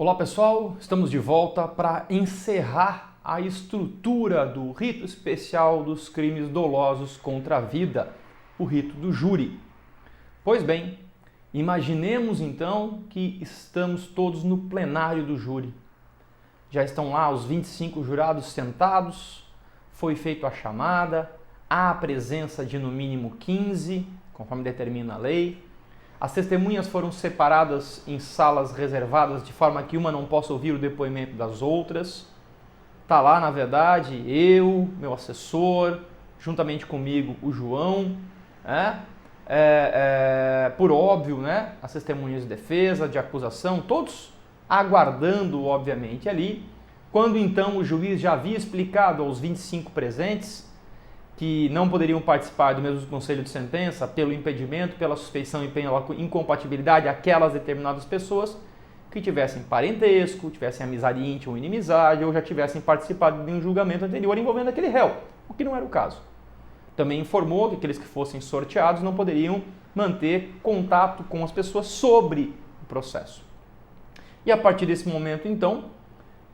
Olá pessoal, estamos de volta para encerrar a estrutura do rito especial dos crimes dolosos contra a vida, o rito do júri. Pois bem, imaginemos então que estamos todos no plenário do júri. Já estão lá os 25 jurados sentados, foi feita a chamada, há a presença de no mínimo 15, conforme determina a lei. As testemunhas foram separadas em salas reservadas de forma que uma não possa ouvir o depoimento das outras. Está lá, na verdade, eu, meu assessor, juntamente comigo o João, por óbvio, as testemunhas de defesa, de acusação, todos aguardando, obviamente, ali. Quando então o juiz já havia explicado aos 25 presentes que não poderiam participar do mesmo conselho de sentença pelo impedimento, pela suspeição e pela incompatibilidade aquelas determinadas pessoas que tivessem parentesco, tivessem amizade íntima ou inimizade, ou já tivessem participado de um julgamento anterior envolvendo aquele réu, o que não era o caso. Também informou que aqueles que fossem sorteados não poderiam manter contato com as pessoas sobre o processo. E a partir desse momento, então,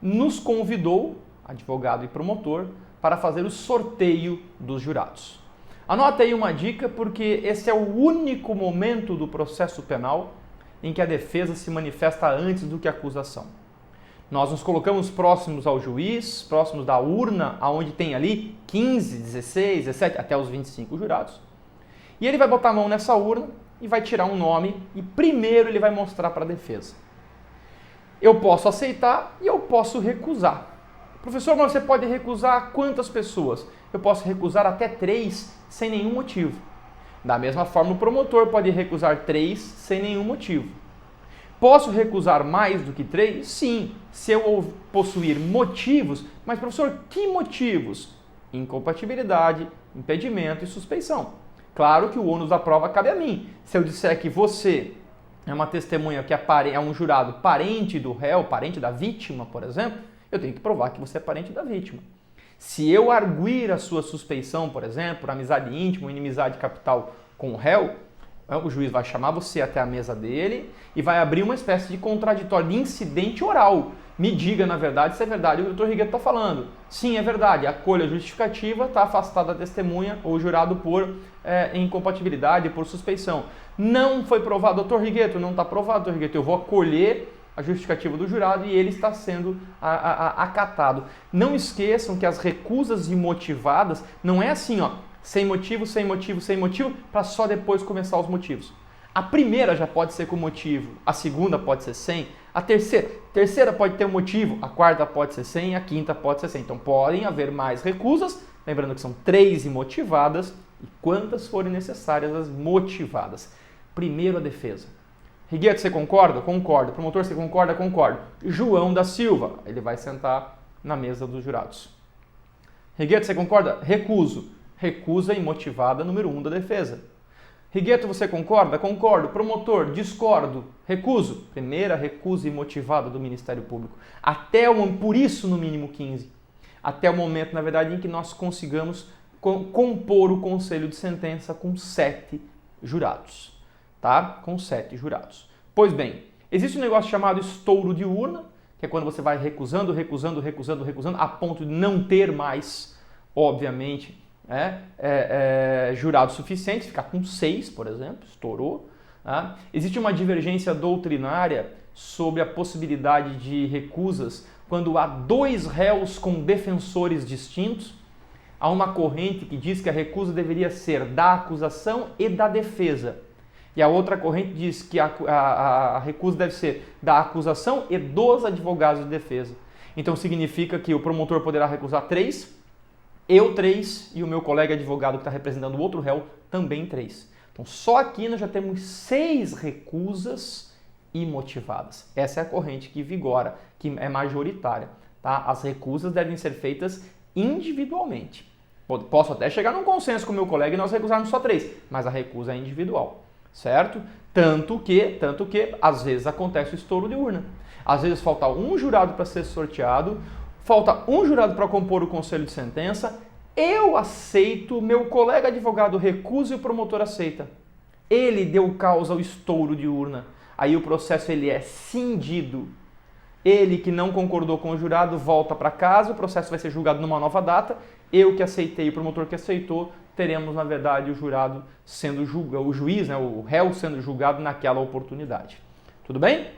nos convidou, advogado e promotor, para fazer o sorteio dos jurados. Anota aí uma dica, porque esse é o único momento do processo penal em que a defesa se manifesta antes do que a acusação. Nós nos colocamos próximos ao juiz, próximos da urna, onde tem ali 15, 16, 17, até os 25 jurados. E ele vai botar a mão nessa urna e vai tirar um nome e primeiro ele vai mostrar para a defesa. Eu posso aceitar e eu posso recusar. Professor, mas você pode recusar quantas pessoas? Eu posso recusar até 3 sem nenhum motivo. Da mesma forma, o promotor pode recusar 3 sem nenhum motivo. Posso recusar mais do que 3? Sim, se eu possuir motivos. Mas, professor, que motivos? Incompatibilidade, impedimento e suspeição. Claro que o ônus da prova cabe a mim. Se eu disser que você é uma testemunha que é um jurado parente do réu, parente da vítima, por exemplo, eu tenho que provar que você é parente da vítima. Se eu arguir a sua suspeição, por exemplo, por amizade íntima ou inimizade capital com o réu, o juiz vai chamar você até a mesa dele e vai abrir uma espécie de contraditório, de incidente oral. Me diga, na verdade, se é verdade o que o Dr. Rigueto está falando. Sim, é verdade. Acolha a justificativa, está afastada a testemunha ou jurado por incompatibilidade, por suspeição. Não foi provado, Dr. Rigueto, não está provado, Dr. Rigueto. Eu vou acolher a justificativa do jurado e ele está sendo acatado. Não esqueçam que as recusas imotivadas não é assim, sem motivo, sem motivo, sem motivo, para só depois começar os motivos. A primeira já pode ser com motivo, a segunda pode ser sem, a terceira pode ter um motivo, a quarta pode ser sem, a quinta pode ser sem. Então podem haver mais recusas, lembrando que são 3 imotivadas e quantas forem necessárias as motivadas. Primeiro a defesa. Rigueto, você concorda? Concordo. Promotor, você concorda? Concordo. João da Silva, ele vai sentar na mesa dos jurados. Rigueto, você concorda? Recuso. Recusa imotivada número 1 da defesa. Rigueto, você concorda? Concordo. Promotor, discordo. Recuso. Primeira recusa imotivada do Ministério Público. Por isso, no mínimo 15. Até o momento, na verdade, em que nós consigamos compor o conselho de sentença com 7 jurados. Tá? Com 7 jurados. Pois bem, existe um negócio chamado estouro de urna, que é quando você vai recusando, a ponto de não ter mais, obviamente, jurados suficientes, ficar com 6, por exemplo, estourou. Tá? Existe uma divergência doutrinária sobre a possibilidade de recusas quando há 2 réus com defensores distintos. Há uma corrente que diz que a recusa deveria ser da acusação e da defesa. E a outra corrente diz que a recusa deve ser da acusação e dos advogados de defesa. Então significa que o promotor poderá recusar 3, eu 3 e o meu colega advogado que está representando o outro réu também 3. Então só aqui nós já temos 6 recusas imotivadas. Essa é a corrente que vigora, que é majoritária. Tá? As recusas devem ser feitas individualmente. Posso até chegar num consenso com o meu colega e nós recusarmos só 3, mas a recusa é individual. Certo? Tanto que, às vezes acontece o estouro de urna. Às vezes falta um jurado para ser sorteado, falta um jurado para compor o conselho de sentença, eu aceito, meu colega advogado recusa e o promotor aceita. Ele deu causa ao estouro de urna. Aí o processo ele é cindido. Ele que não concordou com o jurado volta para casa, o processo vai ser julgado numa nova data. Eu que aceitei, o promotor que aceitou, teremos, na verdade, o jurado sendo julgado, o juiz, né, o réu sendo julgado naquela oportunidade. Tudo bem?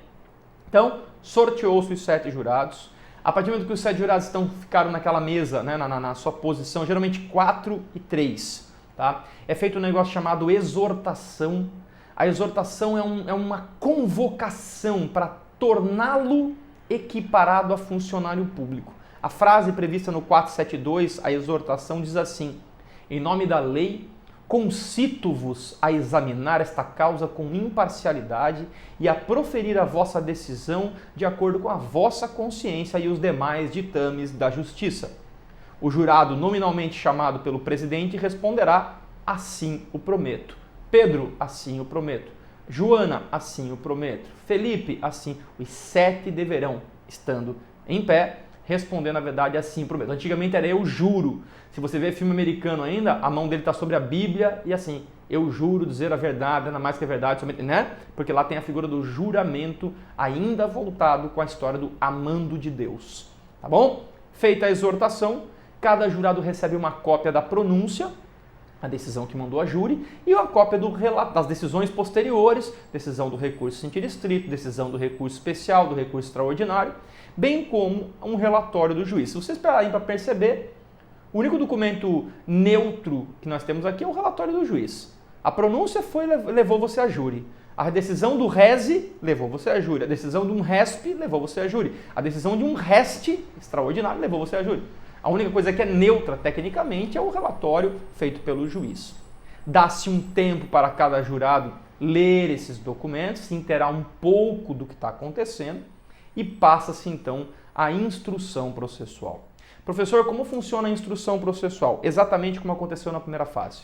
Então, sorteou-se os 7 jurados. A partir do momento que os 7 jurados ficaram naquela mesa, né, na sua posição, geralmente 4 e 3, tá? É feito um negócio chamado exortação. A exortação é uma convocação para torná-lo equiparado a funcionário público. A frase prevista no 472, a exortação, diz assim: em nome da lei, concito-vos a examinar esta causa com imparcialidade e a proferir a vossa decisão de acordo com a vossa consciência e os demais ditames da justiça. O jurado, nominalmente chamado pelo presidente, responderá: assim o prometo. Pedro, assim o prometo. Joana, assim o prometo. Felipe, assim. Os 7 deverão, estando em pé, responder, na verdade, assim o prometo. Antigamente era eu juro. Se você vê filme americano ainda, a mão dele está sobre a Bíblia e assim, eu juro dizer a verdade, nada mais que a verdade, somente, né? Porque lá tem a figura do juramento ainda voltado com a história do amando de Deus. Tá bom? Feita a exortação, cada jurado recebe uma cópia da pronúncia, a decisão que mandou a júri, e uma cópia do relato das decisões posteriores, decisão do recurso sentido estrito, decisão do recurso especial, do recurso extraordinário, bem como um relatório do juiz. Se vocês esperarem para perceber, o único documento neutro que nós temos aqui é o relatório do juiz. A pronúncia levou você a júri. A decisão do rese levou você a júri. A decisão de um resp levou você a júri. A decisão de um reste extraordinário levou você a júri. A única coisa que é neutra, tecnicamente, é o relatório feito pelo juiz. Dá-se um tempo para cada jurado ler esses documentos, se inteirar um pouco do que está acontecendo e passa-se, então, a instrução processual. Professor, como funciona a instrução processual? Exatamente como aconteceu na primeira fase.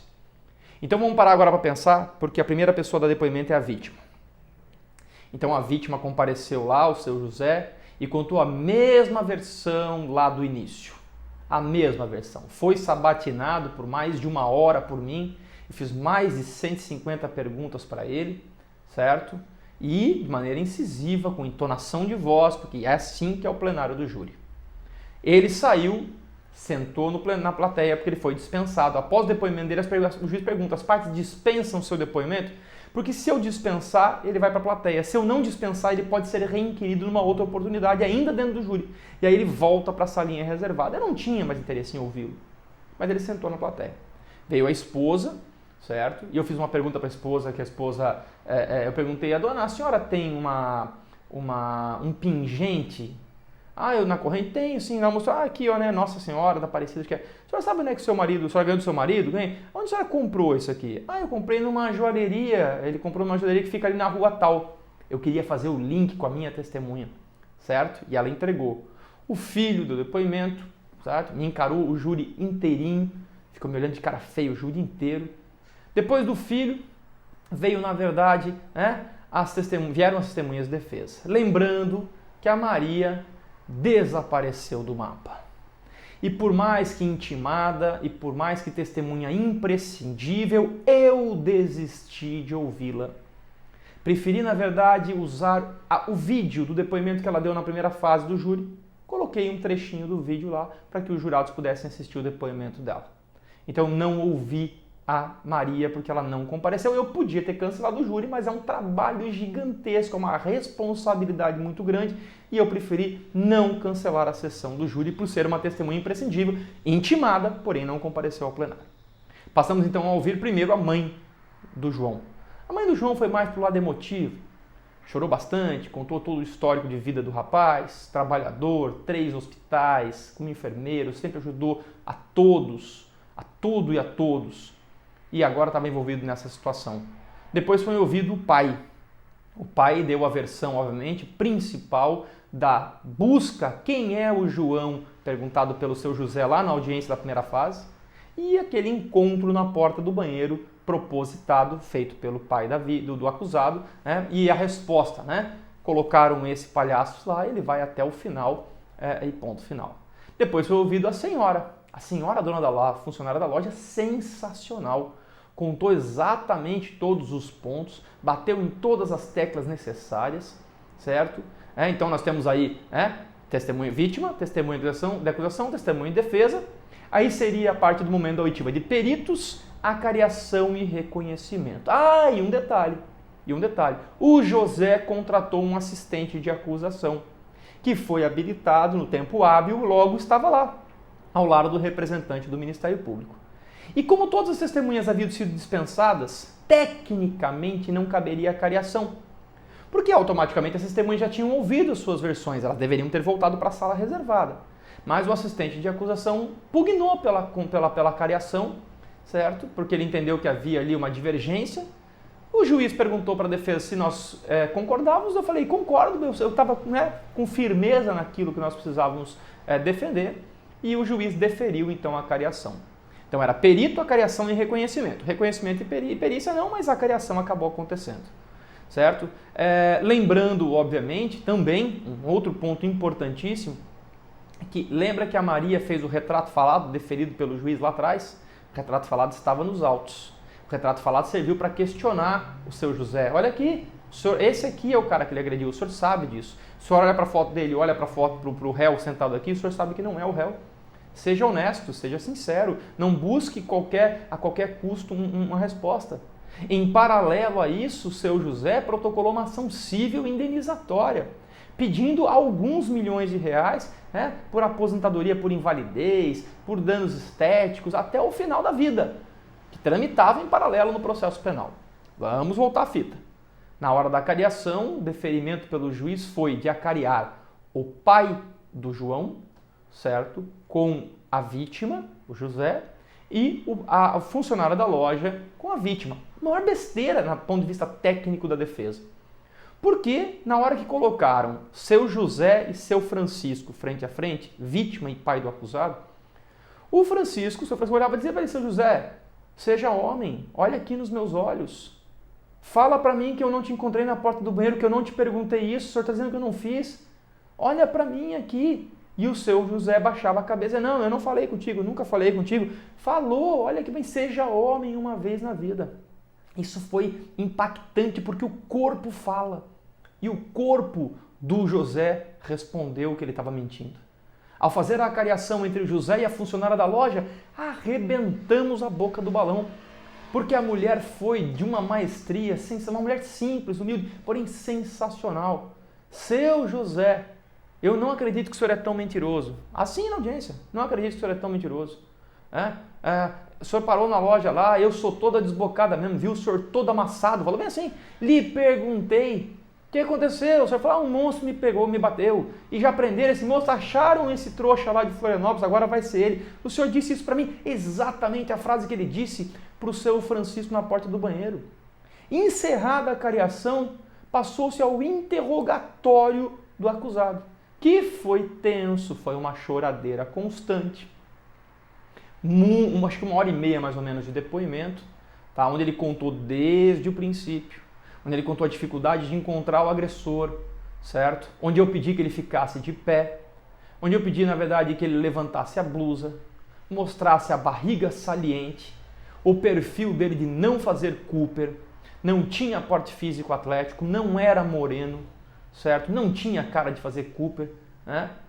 Então vamos parar agora para pensar, porque a primeira pessoa da depoimento é a vítima. Então a vítima compareceu lá, o seu José, e contou a mesma versão lá do início. A mesma versão. Foi sabatinado por mais de 1 hora por mim, eu fiz mais de 150 perguntas para ele, certo? E de maneira incisiva, com entonação de voz, porque é assim que é o plenário do júri. Ele saiu, sentou na plateia, porque ele foi dispensado. Após o depoimento dele, o juiz pergunta: as partes dispensam o seu depoimento? Porque se eu dispensar, ele vai para a plateia. Se eu não dispensar, ele pode ser reinquirido numa outra oportunidade, ainda dentro do júri. E aí ele volta para a salinha reservada. Eu não tinha mais interesse em ouvi-lo, mas ele sentou na plateia. Veio a esposa, certo? E eu fiz uma pergunta para a esposa, eu perguntei: a senhora tem um pingente? Eu na corrente tenho, sim. Ela mostrou: aqui, ó, né? Nossa Senhora da Aparecida. A senhora sabe, né, que o seu marido, a senhora ganhou do seu marido? Ganhei. Onde a senhora comprou isso aqui? Eu comprei numa joalheria. Ele comprou numa joalheria que fica ali na rua tal. Eu queria fazer o link com a minha testemunha, certo? E ela entregou. O filho do depoimento, certo? Me encarou o júri inteirinho, ficou me olhando de cara feio o júri inteiro. Depois do filho, veio, na verdade, né, vieram as testemunhas de defesa. Lembrando que a Maria desapareceu do mapa. E por mais que intimada e por mais que testemunha imprescindível, eu desisti de ouvi-la. Preferi, na verdade, usar o vídeo do depoimento que ela deu na primeira fase do júri. Coloquei um trechinho do vídeo lá para que os jurados pudessem assistir o depoimento dela. Então não ouvi a Maria porque ela não compareceu. Eu podia ter cancelado o júri, mas é um trabalho gigantesco, é uma responsabilidade muito grande e eu preferi não cancelar a sessão do júri por ser uma testemunha imprescindível, intimada, porém não compareceu ao plenário. Passamos então a ouvir primeiro a mãe do João. A mãe do João foi mais pro lado emotivo, chorou bastante, contou todo o histórico de vida do rapaz, trabalhador, 3 hospitais, como enfermeiro, sempre ajudou a todos, a tudo e a todos. E agora estava envolvido nessa situação. Depois foi ouvido o pai. O pai deu a versão, obviamente, principal da busca, quem é o João, perguntado pelo seu José lá na audiência da primeira fase, e aquele encontro na porta do banheiro propositado, feito pelo pai do acusado, né? E a resposta, né? Colocaram esse palhaço lá, ele vai até o final e ponto final. Depois foi ouvido a senhora dona da loja, funcionária da loja, sensacional. Contou exatamente todos os pontos, bateu em todas as teclas necessárias, certo? Então nós temos aí testemunha vítima, testemunha de acusação, testemunha de defesa. Aí seria a parte do momento da oitiva de peritos, acariação e reconhecimento. E um detalhe. O José contratou um assistente de acusação, que foi habilitado no tempo hábil, logo estava lá, ao lado do representante do Ministério Público. E como todas as testemunhas haviam sido dispensadas, tecnicamente não caberia acariação, porque automaticamente as testemunhas já tinham ouvido suas versões, elas deveriam ter voltado para a sala reservada. Mas o assistente de acusação pugnou pela acariação, certo? Porque ele entendeu que havia ali uma divergência. O juiz perguntou para a defesa se nós concordávamos, eu falei, concordo, eu estava com firmeza naquilo que nós precisávamos defender, e o juiz deferiu então a acariação. Então era perito, acariação e reconhecimento. Reconhecimento e perícia não, mas a acariação acabou acontecendo, certo? Lembrando, obviamente, também, um outro ponto importantíssimo, que lembra que a Maria fez o retrato falado, deferido pelo juiz lá atrás? O retrato falado estava nos autos. O retrato falado serviu para questionar o seu José. Olha aqui, esse aqui é o cara que ele agrediu, o senhor sabe disso. O senhor olha para a foto dele, olha para a foto para o réu sentado aqui, o senhor sabe que não é o réu. Seja honesto, seja sincero, não busque a qualquer custo uma resposta. Em paralelo a isso, o seu José protocolou uma ação civil indenizatória, pedindo alguns milhões de reais por aposentadoria por invalidez, por danos estéticos, até o final da vida, que tramitava em paralelo no processo penal. Vamos voltar à fita. Na hora da acariação, o deferimento pelo juiz foi de acariar o pai do João, certo? Com a vítima, o José, e a funcionária da loja com a vítima. Maior besteira do ponto de vista técnico da defesa. Porque na hora que colocaram seu José e seu Francisco frente a frente, vítima e pai do acusado, o seu Francisco olhava e dizia para ele, seu José, seja homem, olha aqui nos meus olhos. Fala para mim que eu não te encontrei na porta do banheiro, que eu não te perguntei isso, o senhor está dizendo que eu não fiz. Olha para mim aqui. E o seu José baixava a cabeça, não, eu não falei contigo, nunca falei contigo. Falou, olha que bem, seja homem uma vez na vida. Isso foi impactante porque o corpo fala. E o corpo do José respondeu que ele estava mentindo. Ao fazer a acariação entre o José e a funcionária da loja, arrebentamos a boca do balão. Porque a mulher foi de uma maestria, uma mulher simples, humilde, porém sensacional. Seu José, eu não acredito que o senhor é tão mentiroso. Assim na audiência, não acredito que o senhor é tão mentiroso. O senhor parou na loja lá, eu sou toda desbocada mesmo, viu o senhor todo amassado. Falou bem assim, lhe perguntei, o que aconteceu? O senhor falou, um monstro me pegou, me bateu. E já prenderam esse monstro, acharam esse trouxa lá de Florianópolis, agora vai ser ele. O senhor disse isso para mim, exatamente a frase que ele disse para o seu Francisco na porta do banheiro. Encerrada a acariação, passou-se ao interrogatório do acusado, que foi tenso, foi uma choradeira constante. Acho que 1h30 mais ou menos de depoimento, tá? Onde ele contou desde o princípio, onde ele contou a dificuldade de encontrar o agressor, certo? Onde eu pedi que ele ficasse de pé, onde eu pedi, na verdade, que ele levantasse a blusa, mostrasse a barriga saliente, o perfil dele de não fazer Cooper, não tinha porte físico atlético, não era moreno, certo? Não tinha cara de fazer Cooper,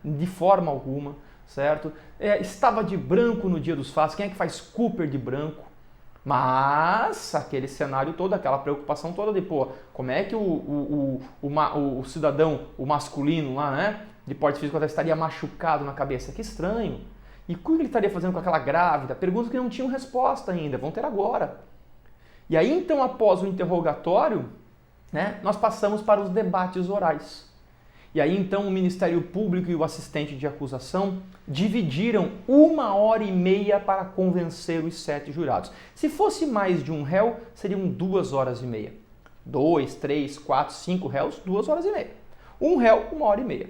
de forma alguma, certo? Estava de branco no dia dos fatos, quem é que faz Cooper de branco? Mas aquele cenário todo, aquela preocupação toda de, como é que o cidadão, o masculino lá, de porte físico até estaria machucado na cabeça? Que estranho. E o que ele estaria fazendo com aquela grávida? Perguntas que não tinham resposta ainda, vão ter agora. E aí então, após o interrogatório, nós passamos para os debates orais. E aí então o Ministério Público e o assistente de acusação dividiram 1h30 para convencer os 7 jurados. Se fosse mais de um réu, seriam 2h30. 2, 3, 4, 5 réus, 2h30. Um réu, 1h30.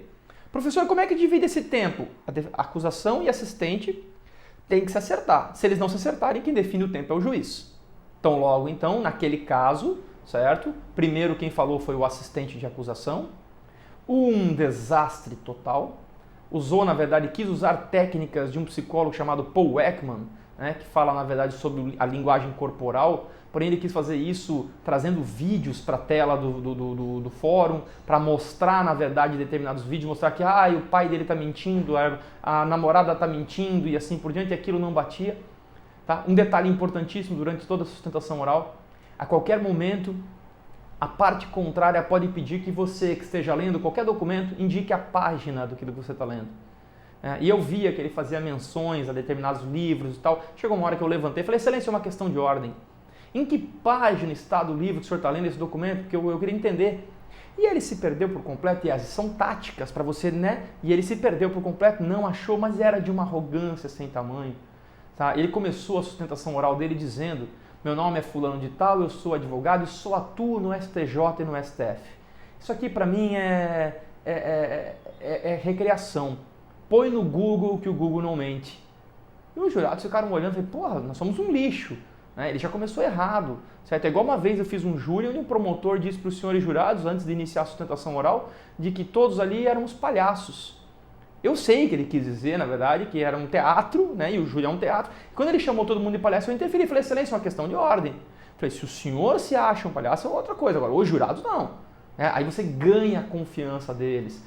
Professor, como é que divide esse tempo? A acusação e assistente têm que se acertar. Se eles não se acertarem, quem define o tempo é o juiz. Então, logo, naquele caso, certo? Primeiro quem falou foi o assistente de acusação. Um desastre total. Usou, na verdade, quis usar técnicas de um psicólogo chamado Paul Ekman, né, que fala, na verdade, sobre a linguagem corporal, porém ele quis fazer isso trazendo vídeos para a tela do fórum, para mostrar, na verdade, determinados vídeos, mostrar que o pai dele está mentindo, a namorada está mentindo e assim por diante, e aquilo não batia. Tá? Um detalhe importantíssimo durante toda a sustentação oral, a qualquer momento, a parte contrária pode pedir que você, que esteja lendo qualquer documento, indique a página do que você está lendo. E eu via que ele fazia menções a determinados livros e tal. Chegou uma hora que eu levantei e falei, excelência, é uma questão de ordem. Em que página está do livro que o senhor está lendo esse documento? Porque eu queria entender. E ele se perdeu por completo, e são táticas para você, né? E ele se perdeu por completo, não achou, mas era de uma arrogância sem tamanho. Tá? Ele começou a sustentação oral dele dizendo, meu nome é fulano de tal, eu sou advogado e só atuo no STJ e no STF. Isso aqui para mim é recreação. Põe no Google que o Google não mente. E os jurados ficaram olhando e falaram, porra, nós somos um lixo. Ele já começou errado. Certo? É igual uma vez eu fiz um júri onde o promotor disse para os senhores jurados, antes de iniciar a sustentação oral, de que todos ali éramos palhaços. Eu sei que ele quis dizer, na verdade, que era um teatro, né? E o júri é um teatro. Quando ele chamou todo mundo de palhaço, eu interferi. Falei, excelência, é uma questão de ordem. Falei, se o senhor se acha um palhaço, é outra coisa. Agora, os jurados não. Aí você ganha a confiança deles.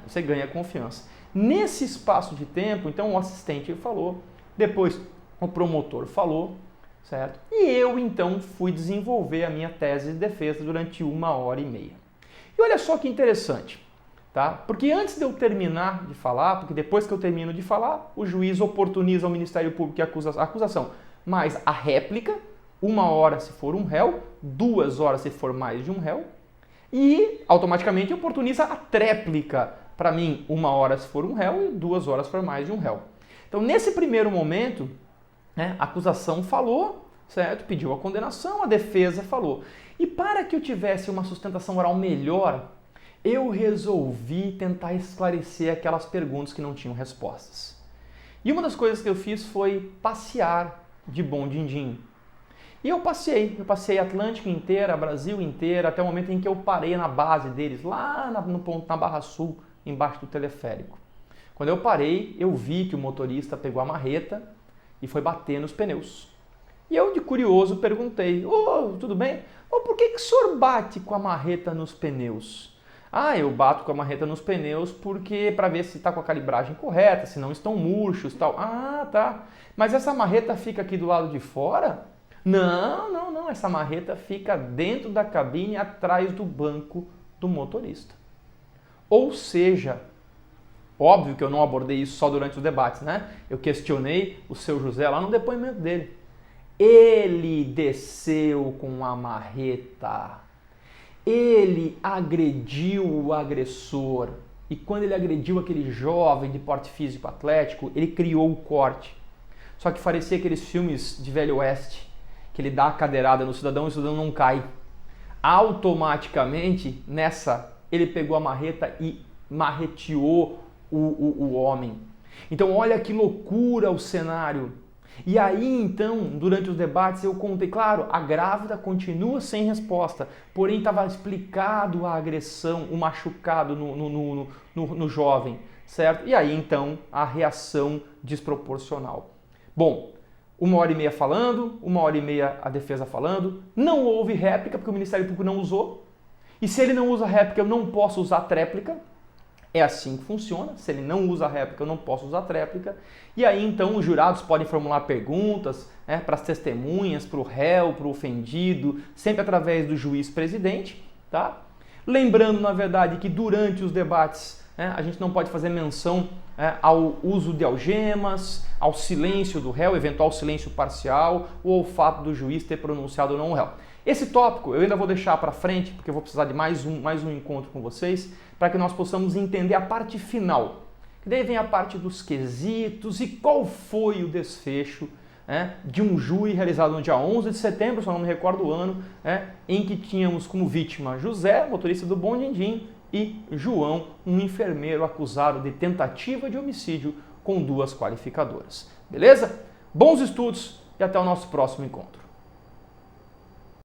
Você ganha a confiança. Nesse espaço de tempo, então, o assistente falou, depois o promotor falou, certo? E eu, então, fui desenvolver a minha tese de defesa durante 1h30. E olha só que interessante. Tá? Porque antes de eu terminar de falar, porque depois que eu termino de falar, o juiz oportuniza ao Ministério Público a acusação, mas a réplica, 1 hora se for um réu, 2 horas se for mais de um réu, e automaticamente oportuniza a tréplica, para mim, 1 hora se for um réu e 2 horas se for mais de um réu. Então, nesse primeiro momento, a acusação falou, certo? Pediu a condenação, a defesa falou. E para que eu tivesse uma sustentação oral melhor, eu resolvi tentar esclarecer aquelas perguntas que não tinham respostas. E uma das coisas que eu fiz foi passear de bom din-din. E eu passei a Atlântico inteira, Brasil inteira, até o momento em que eu parei na base deles, lá no ponto, na Barra Sul, embaixo do teleférico. Quando eu parei, eu vi que o motorista pegou a marreta e foi bater nos pneus. E eu, de curioso, perguntei, tudo bem? Por que o senhor bate com a marreta nos pneus? Eu bato com a marreta nos pneus porque para ver se está com a calibragem correta, se não estão murchos e tal. Tá. Mas essa marreta fica aqui do lado de fora? Não. Essa marreta fica dentro da cabine, atrás do banco do motorista. Ou seja, óbvio que eu não abordei isso só durante os debates, né? Eu questionei o seu José lá no depoimento dele. Ele desceu com a marreta. Ele agrediu o agressor e quando ele agrediu aquele jovem de porte físico atlético, ele criou o corte. Só que parecia aqueles filmes de Velho Oeste, que ele dá a cadeirada no cidadão e o cidadão não cai. Automaticamente, ele pegou a marreta e marreteou o homem. Então olha que loucura o cenário. E aí, então, durante os debates eu contei, claro, a grávida continua sem resposta, porém estava explicado a agressão, o machucado no jovem, certo? E aí, então, a reação desproporcional. Bom, 1h30 falando, 1h30 a defesa falando, não houve réplica porque o Ministério Público não usou, e se ele não usa réplica eu não posso usar tréplica. É assim que funciona, se ele não usa a réplica, eu não posso usar a tréplica. E aí, então, os jurados podem formular perguntas para as testemunhas, para o réu, para o ofendido, sempre através do juiz presidente. Tá? Lembrando, na verdade, que durante os debates a gente não pode fazer menção ao uso de algemas, ao silêncio do réu, eventual silêncio parcial, ou ao fato do juiz ter pronunciado ou não o réu. Esse tópico eu ainda vou deixar para frente, porque eu vou precisar de mais um encontro com vocês, para que nós possamos entender a parte final. Que daí vem a parte dos quesitos e qual foi o desfecho de um júri realizado no dia 11 de setembro, só não me recordo o ano, em que tínhamos como vítima José, motorista do Bom Din-Din, e João, um enfermeiro acusado de tentativa de homicídio com 2 qualificadoras. Beleza? Bons estudos e até o nosso próximo encontro.